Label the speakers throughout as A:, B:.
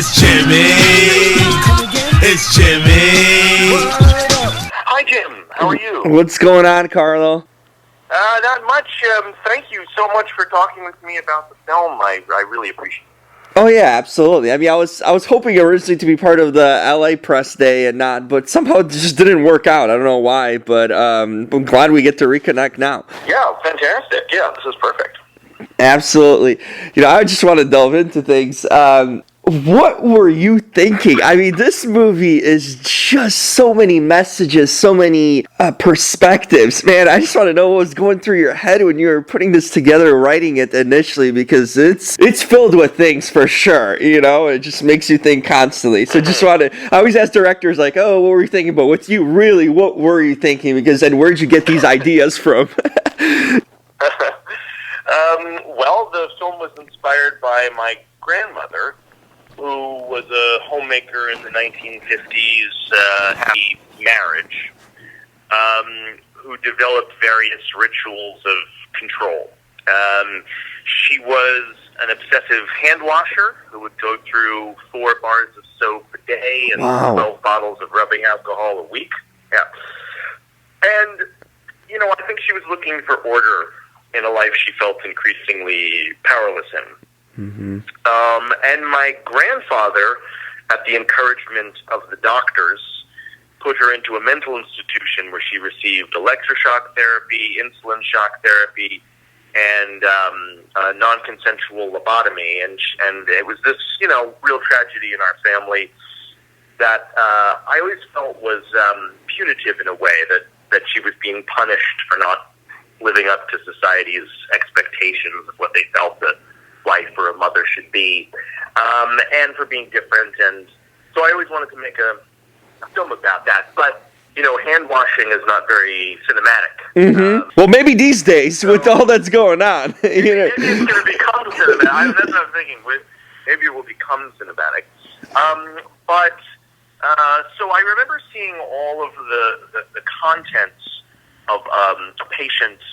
A: It's Jimmy. It's Jimmy.
B: Hi, Jim. How are you?
C: What's going on, Carlo?
B: Not much. Thank you so much for talking with me about the film. I really appreciate it.
C: Oh yeah, absolutely. I mean, I was hoping originally to be part of the LA press day and not, but somehow it just didn't work out. I don't know why, but I'm glad we get to reconnect now.
B: Yeah, fantastic. Yeah, this is perfect.
C: Absolutely. I just want to delve into things. What were you thinking? I mean, this movie is just so many messages, so many perspectives. Man, I just want to know what was going through your head when you were putting this together, writing it initially, because it's filled with things for sure. It just makes you think constantly. So I always ask directors like, oh, what were you thinking? But with you, really, what were you thinking? Because then where'd you get these ideas from?
B: Well, the film was inspired by my grandmother, who was a homemaker in the 1950s, happy marriage, who developed various rituals of control. She was an obsessive hand washer who would go through 4 bars of soap a day and 12 bottles of rubbing alcohol a week. Yeah. And, I think she was looking for order in a life she felt increasingly powerless in.
C: Mm-hmm.
B: And my grandfather, at the encouragement of the doctors, put her into a mental institution where she received electroshock therapy, insulin shock therapy, and non-consensual lobotomy. And it was this, real tragedy in our family that I always felt was punitive in a way, that she was being punished for not living up to society's expectations of what they felt that wife or a mother should be, and for being different. And so I always wanted to make a film about that. But, hand washing is not very cinematic.
C: Mm-hmm. Well, maybe these days, with all that's going on.
B: Maybe it's going to become cinematic. That's what I'm thinking. Maybe it will become cinematic. So I remember seeing all of the contents of a patient's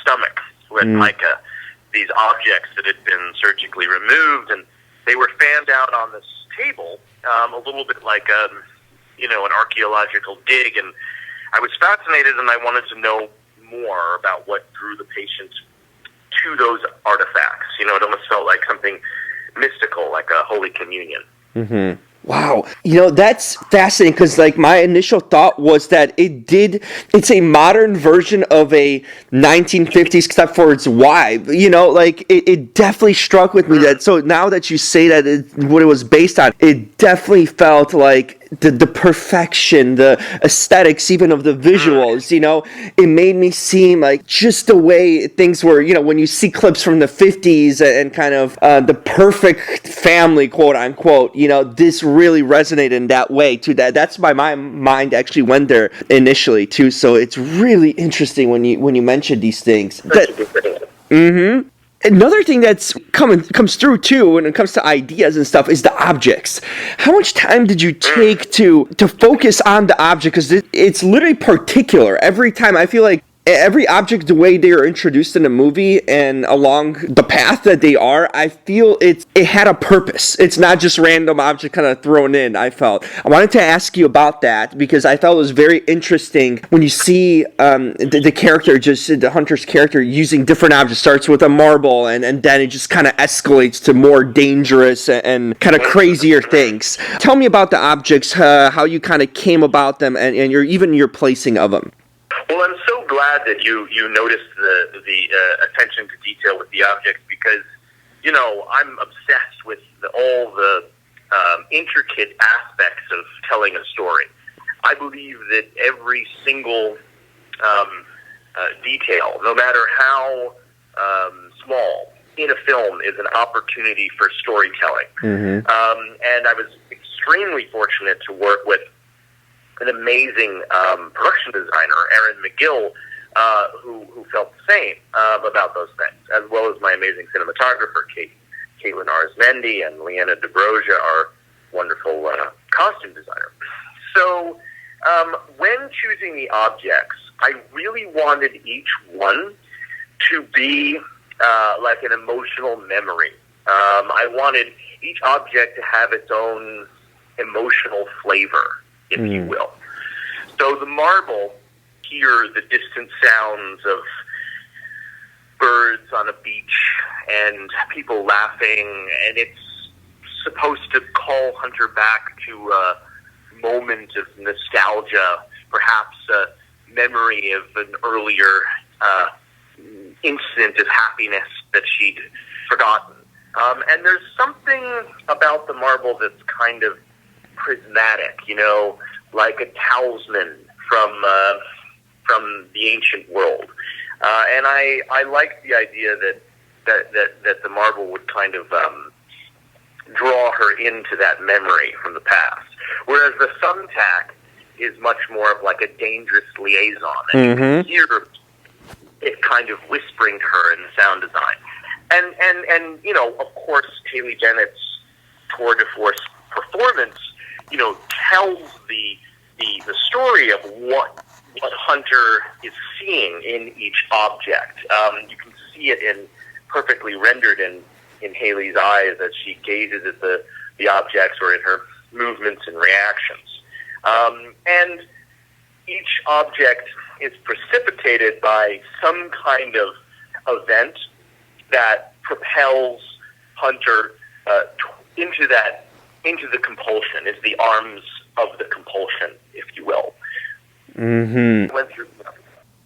B: stomach who had mica, these objects that had been surgically removed, and they were fanned out on this table, a little bit like an archaeological dig. And I was fascinated, and I wanted to know more about what drew the patient to those artifacts. It almost felt like something mystical, like a Holy Communion.
C: Mm-hmm. Wow. That's fascinating because, my initial thought was that it's a modern version of a 1950s, except for its wife. It definitely struck with me that, so now that you say that what it was based on, it definitely felt like the perfection, the aesthetics, even of the visuals, it made me seem like just the way things were, when you see clips from the 50s and kind of the perfect family, quote unquote, this really resonated in that way too. That's why my mind actually went there initially too. So it's really interesting when you mention these things. Mm-hmm. Another thing that's comes through too when it comes to ideas and stuff is the objects. How much time did you take to focus on the object? Because it's literally particular. Every time I feel like every object, the way they are introduced in the movie and along the path that they are, I feel it had a purpose. It's not just random object kind of thrown in, I felt. I wanted to ask you about that because I thought it was very interesting when you see the character, just the hunter's character, using different objects. Starts with a marble and then it just kind of escalates to more dangerous and kind of crazier things. Tell me about the objects, how you kind of came about them and your placing of them.
B: Well, I'm so glad that you noticed the attention to detail with the objects because, I'm obsessed with all the intricate aspects of telling a story. I believe that every single detail, no matter how small, in a film is an opportunity for storytelling. Mm-hmm. And I was extremely fortunate to work with an amazing production designer, Aaron McGill, who felt the same about those things, as well as my amazing cinematographer, Caitlin Arsmendi, and Leanna DeBroja, our wonderful costume designer. So when choosing the objects, I really wanted each one to be like an emotional memory I wanted each object to have its own emotional flavor, if you will. So the marble, hear the distant sounds of birds on a beach and people laughing, and it's supposed to call Hunter back to a moment of nostalgia, perhaps a memory of an earlier incident of happiness that she'd forgotten. And there's something about the marble that's kind of prismatic, like a talisman from the ancient world. And I like the idea that the marble would kind of draw her into that memory from the past. Whereas the thumbtack is much more of like a dangerous liaison. And you can hear it kind of whispering to her in the sound design. And of course, Haley Bennett's tour de force performance, tells the story of what Hunter is seeing in each object. You can see it perfectly rendered in Haley's eyes as she gazes at the objects, or in her movements and reactions. And each object is precipitated by some kind of event that propels Hunter into the compulsion, is the arms of the compulsion, if you will. Went through.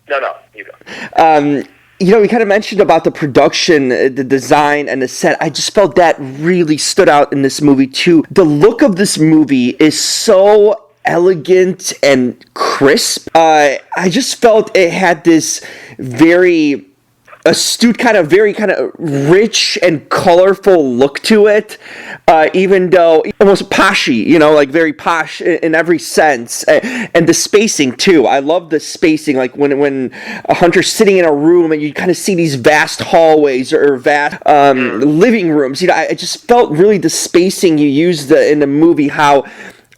B: No, you go.
C: We kind of mentioned about the production, the design, and the set. I just felt that really stood out in this movie, too. The look of this movie is so elegant and crisp. I just felt it had this very astute, very rich and colorful look to it, even though almost poshy, like very posh in every sense, and the spacing too. I love the spacing, like when a Hunter's sitting in a room and you kind of see these vast hallways or vast living rooms. I just felt really the spacing you used in the movie, how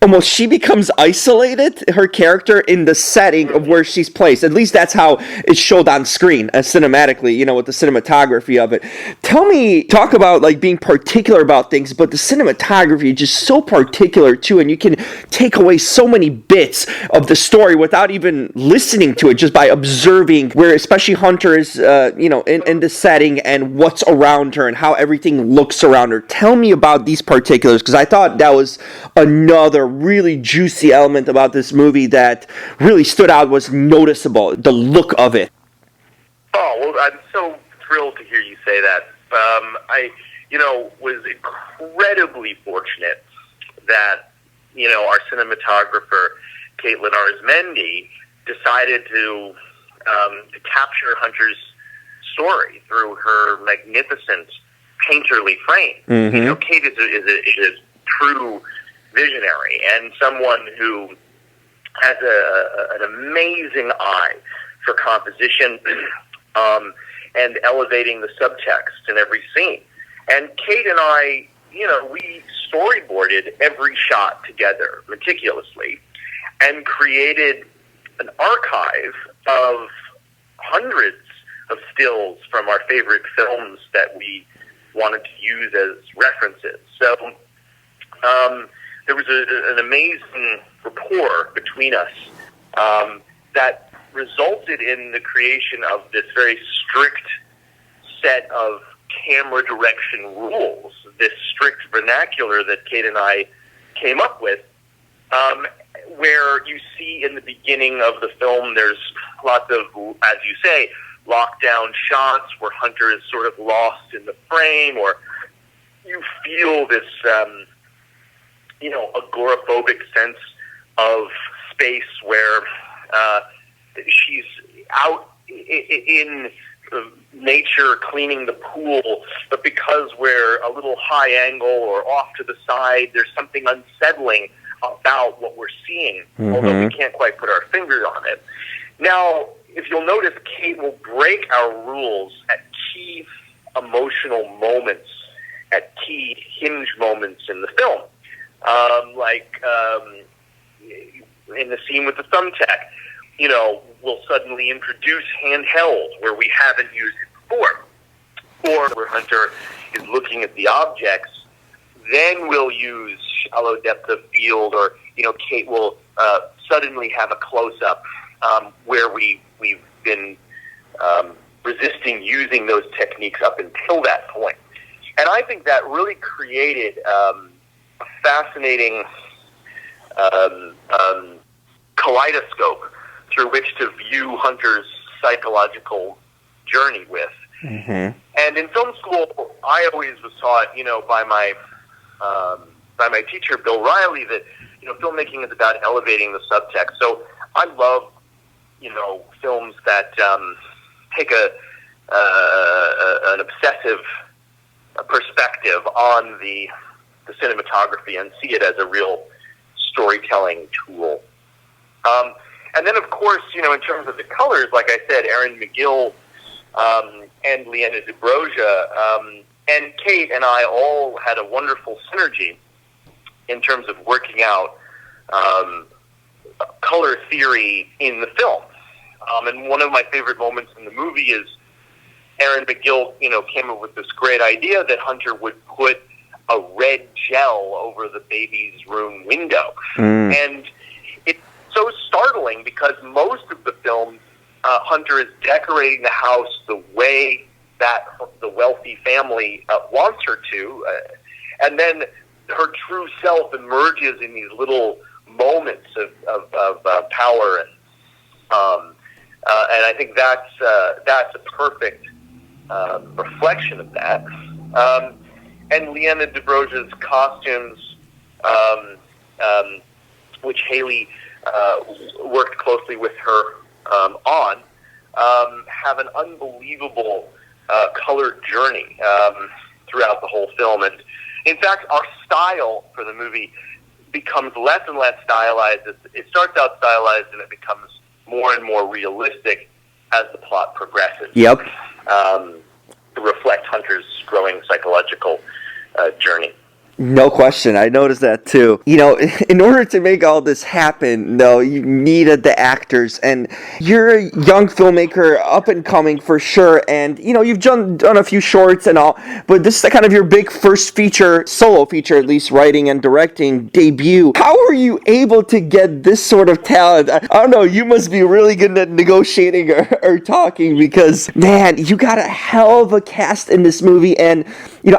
C: almost she becomes isolated, her character, in the setting of where she's placed. At least that's how it's showed on screen, cinematically, with the cinematography of it. Talk about like being particular about things, but the cinematography is just so particular too, and you can take away so many bits of the story without even listening to it, just by observing where especially Hunter is, in the setting and what's around her and how everything looks around her. Tell me about these particulars, because I thought that was another really juicy element about this movie that really stood out, was noticeable, the look of it.
B: Oh, well, I'm so thrilled to hear you say that. I was incredibly fortunate that, our cinematographer, Caitlin Arizmendi, decided to capture Hunter's story through her magnificent painterly frame. Kate is a true visionary and someone who has an amazing eye for composition and elevating the subtext in every scene. And Kate and I, we storyboarded every shot together meticulously and created an archive of hundreds of stills from our favorite films that we wanted to use as references. So there was an amazing rapport between us that resulted in the creation of this very strict set of camera direction rules, this strict vernacular that Kate and I came up with, where you see in the beginning of the film there's lots of, as you say, lockdown shots where Hunter is sort of lost in the frame, or you feel this agoraphobic sense of space where she's out in nature cleaning the pool, but because we're a little high angle or off to the side, there's something unsettling about what we're seeing, although we can't quite put our fingers on it. Now, if you'll notice, Kate will break our rules at key emotional moments, at key hinge moments in the film. In the scene with the thumbtack, we'll suddenly introduce handheld where we haven't used it before. or where Hunter is looking at the objects, then we'll use shallow depth of field, or Kate will suddenly have a close-up where we've been resisting using those techniques up until that point. And I think that really created a fascinating kaleidoscope through which to view Hunter's psychological journey with.
C: Mm-hmm.
B: And in film school, I always was taught, by my teacher, Bill Riley, that filmmaking is about elevating the subtext. So I love films that take an obsessive perspective on the cinematography and see it as a real storytelling tool. And then, of course, in terms of the colors, like I said, Erin McGill and Leanna DeBroja and Kate and I all had a wonderful synergy in terms of working out color theory in the film. And one of my favorite moments in the movie is Erin McGill, came up with this great idea that Hunter would put a red gel over the baby's room window. And it's so startling because most of the film, Hunter is decorating the house the way that the wealthy family wants her to. And then her true self emerges in these little moments of power. And I think that's a perfect reflection of that. And Leanna DeBroja's costumes, which Haley worked closely with her on, have an unbelievable color journey throughout the whole film. And in fact, our style for the movie becomes less and less stylized. It starts out stylized and it becomes more and more realistic as the plot progresses.
C: Yep.
B: To reflect Hunter's growing psychological journey.
C: No question. I noticed that too. In order to make all this happen, though, you needed the actors. And you're a young filmmaker, up and coming for sure. And, you've done a few shorts and all. But this is kind of your big first feature, solo feature, at least writing and directing debut. How were you able to get this sort of talent? I don't know. You must be really good at negotiating or talking because, man, you got a hell of a cast in this movie. And,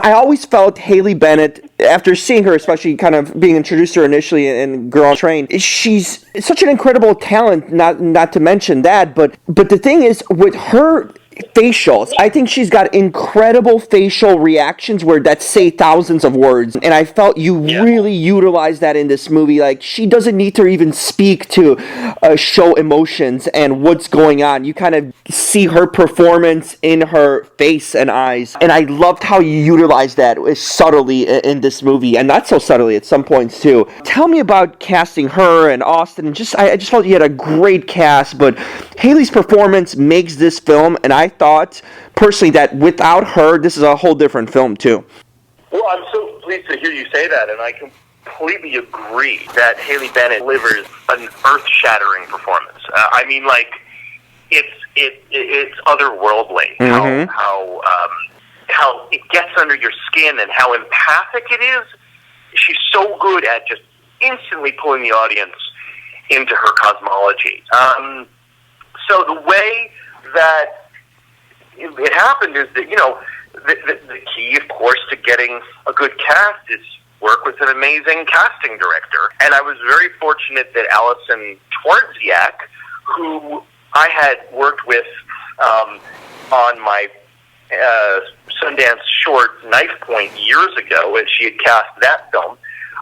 C: I always felt Haley Bennett, after seeing her, especially kind of being introduced to her initially in Girl on Train, she's such an incredible talent, not to mention that, but the thing is, with her facials, I think she's got incredible facial reactions that say thousands of words, and I felt you really utilized that in this movie. Like, she doesn't need to even speak to show emotions and what's going on. You kind of see her performance in her face and eyes, and I loved how you utilized that subtly in this movie, and not so subtly at some points too. Tell me about casting her and Austin, and I just felt you had a great cast, but Haley's performance makes this film, and I thought personally that without her, this is a whole different film too.
B: Well, I'm so pleased to hear you say that, and I completely agree that Haley Bennett delivers an earth-shattering performance. I mean, like, it's otherworldly.
C: Mm-hmm.
B: How it gets under your skin and how empathic it is. She's so good at just instantly pulling the audience into her cosmology. So the way that it happened is that, the key, of course, to getting a good cast is work with an amazing casting director. And I was very fortunate that Allison Twardziak, who I had worked with on my Sundance short Knife Point years ago, and she had cast that film,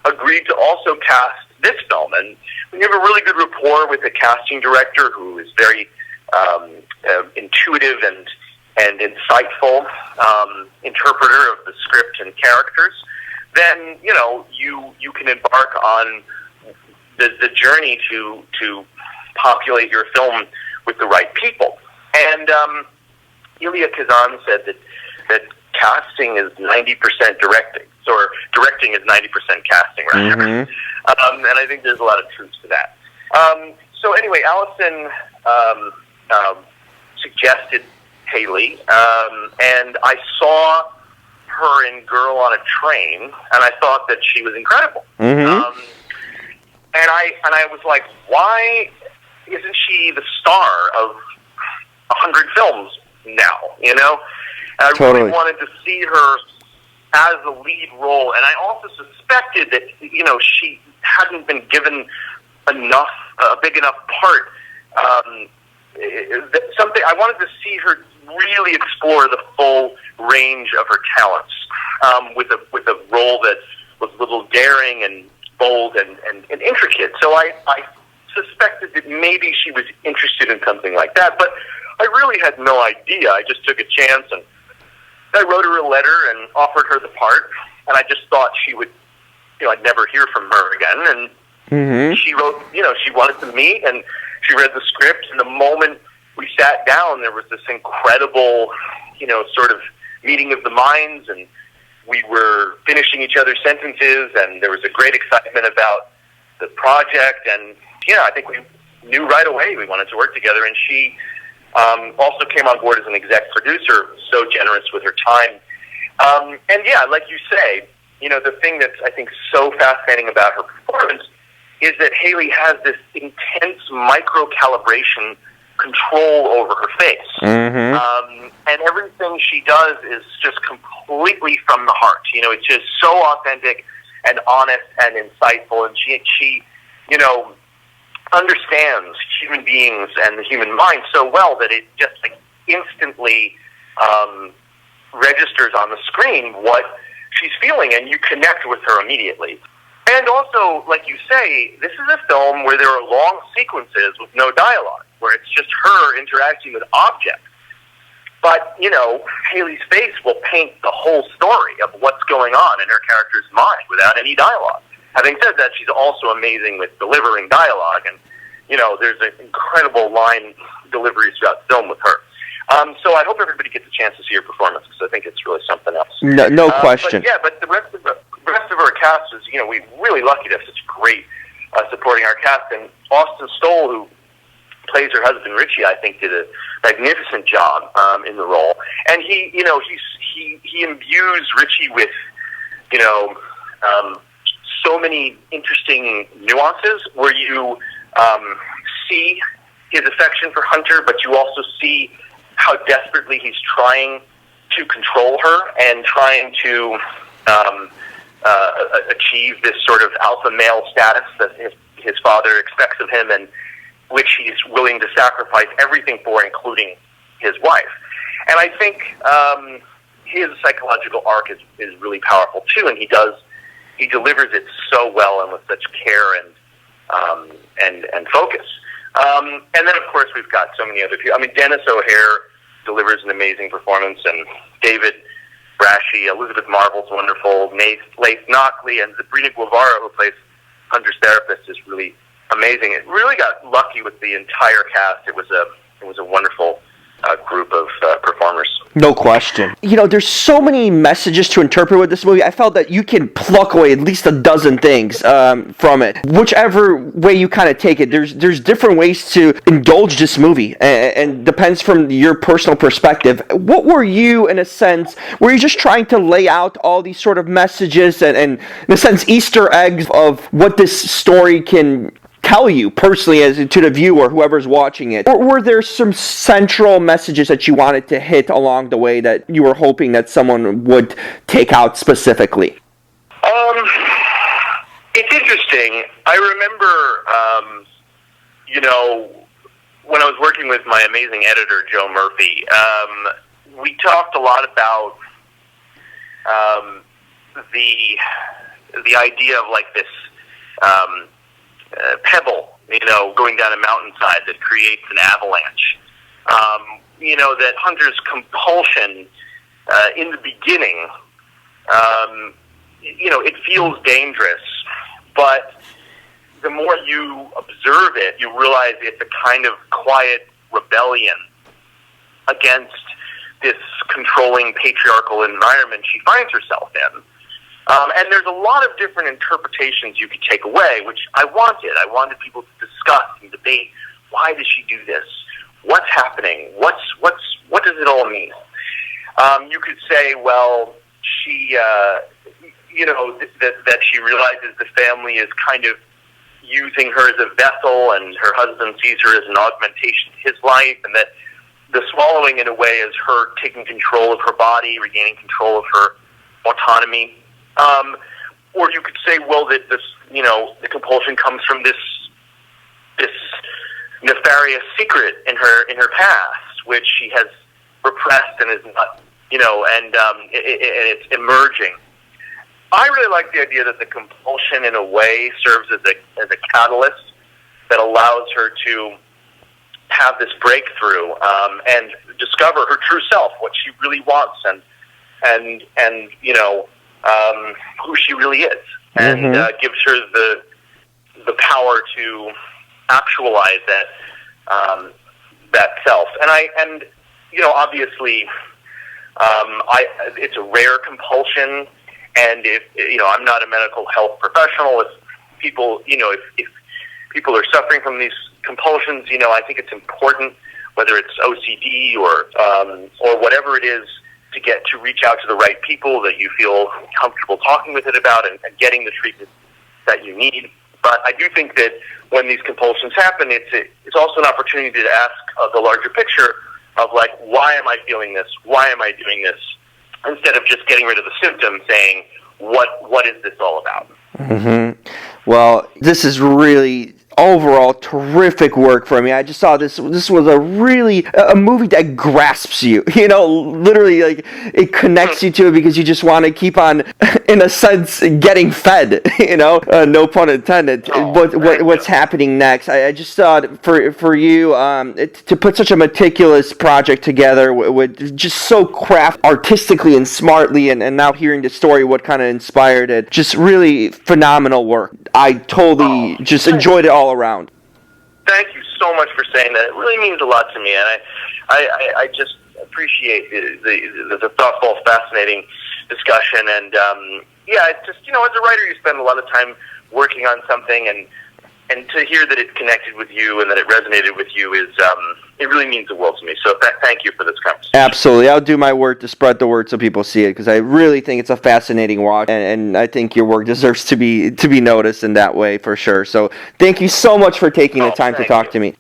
B: agreed to also cast this film. And we have a really good rapport with the casting director, who is very intuitive and insightful interpreter of the script and characters. Then you can embark on the journey to populate your film with the right people. And Elia Kazan said that casting is 90% directing, or directing is 90% casting, rather. Mm-hmm. And I think there's a lot of truth to that. So anyway, Allison suggested Haley, and I saw her in Girl on a Train, and I thought that she was incredible.
C: Mm-hmm.
B: And I was like, why isn't she the star of 100 films now? You know, and I
C: Totally.
B: really wanted to see her as a lead role, and I also suspected that, you know, she hadn't been given a big enough part. Something I wanted to see her really explore the full range of her talents, with a role that was a little daring and bold and intricate. So I suspected that maybe she was interested in something like that, but I really had no idea. I just took a chance, and I wrote her a letter and offered her the part, and I just thought she would, you know, I'd never hear from her again, and she wrote, you know, she wanted to meet, and she read the script, and the moment we sat down, there was this incredible, you know, sort of meeting of the minds, and we were finishing each other's sentences, and there was a great excitement about the project, and, yeah, I think we knew right away we wanted to work together, and she also came on board as an exec producer, so generous with her time. And, yeah, like you say, you know, the thing that's, I think, so fascinating about her performance is that Haley has this intense micro-calibration control over her face. And everything she does is just completely from the heart. You know, it's just so authentic and honest and insightful, and she you know, understands human beings and the human mind so well that it just, like, instantly registers on the screen what she's feeling, and you connect with her immediately. And also, like you say, this is a film where there are long sequences with no dialogue, where it's just her interacting with objects. But, you know, Haley's face will paint the whole story of what's going on in her character's mind without any dialogue. Having said that, she's also amazing with delivering dialogue, and, you know, there's an incredible line delivery throughout film with her. So I hope everybody gets a chance to see her performance, because I think it's really something else.
C: No question.
B: But the rest of our cast is, you know, we're really lucky to have such great supporting our cast. And Austin Stoll, who plays her husband Richie, I think did a magnificent job in the role. And he, you know, he imbues Richie with, you know, so many interesting nuances where you see his affection for Hunter, but you also see how desperately he's trying to control her and trying to achieve this sort of alpha male status that his father expects of him, and which he's willing to sacrifice everything for, including his wife. And I think his psychological arc is really powerful too, and he delivers it so well and with such care and focus. And then, of course, we've got so many other people. I mean, Dennis O'Hare delivers an amazing performance, and David Brashy, Elizabeth Marvel's wonderful, Laith Knockley, and Sabrina Guevara, who plays Hunter's therapist, is really amazing. It really got lucky with the entire cast. It was a wonderful group of performers.
C: No question. You know, there's so many messages to interpret with this movie. I felt that you can pluck away at least a dozen things from it. Whichever way you kind of take it, there's different ways to indulge this movie, and depends from your personal perspective. What were you, in a sense, were you just trying to lay out all these sort of messages and in a sense, Easter eggs of what this story can tell you personally as to the viewer, whoever's watching it? Or were there some central messages that you wanted to hit along the way that you were hoping that someone would take out specifically?
B: It's interesting. I remember, you know, when I was working with my amazing editor, Joe Murphy, we talked a lot about the idea of, like, this pebble, you know, going down a mountainside that creates an avalanche. You know, that Hunter's compulsion in the beginning, you know, it feels dangerous, but the more you observe it, you realize it's a kind of quiet rebellion against this controlling patriarchal environment she finds herself in. And there's a lot of different interpretations you could take away, which I wanted. I wanted people to discuss and debate. Why does she do this? What's happening? What's what does it all mean? You could say, well, she, that she realizes the family is kind of using her as a vessel, and her husband sees her as an augmentation to his life, and that the swallowing, in a way, is her taking control of her body, regaining control of her autonomy. Or you could say, well, that this, the compulsion comes from this nefarious secret in her past, which she has repressed and is not, and it's emerging. I really like the idea that the compulsion, in a way, serves as a catalyst that allows her to have this breakthrough and discover her true self, what she really wants, and who she really is, and gives her the power to actualize that self. And obviously, it's a rare compulsion. And if I'm not a medical health professional, if people are suffering from these compulsions, I think it's important, whether it's OCD or whatever it is, to reach out to the right people that you feel comfortable talking with it about and getting the treatment that you need. But I do think that when these compulsions happen, it's also an opportunity to ask the larger picture of, like, why am I feeling this? Why am I doing this? Instead of just getting rid of the symptom, saying, what is this all about? Mm-hmm.
C: Well, this is really overall terrific work for me. I just saw this was a movie that grasps you, literally, like, it connects you to it because you just want to keep on, in a sense, getting fed, no pun intended. What's happening next. I just thought for you to put such a meticulous project together with just so artistically and smartly, and now hearing the story, what kind of inspired it, just really phenomenal work. I totally just enjoyed it all around.
B: Thank you so much for saying that. It really means a lot to me, and I just appreciate the thoughtful, fascinating discussion. And it's just, as a writer, you spend a lot of time working on something, and to hear that it connected with you and that it resonated with you is it really means the world to me. So thank you for this conversation.
C: Absolutely. I'll do my work to spread the word so people see it, because I really think it's a fascinating watch, and I think your work deserves to be noticed in that way for sure. So thank you so much for taking the time to talk to me.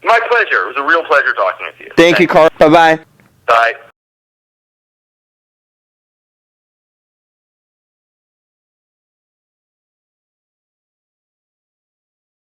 B: My pleasure. It was a real pleasure talking with you.
C: Thank you, Carl. Bye-bye.
B: Bye.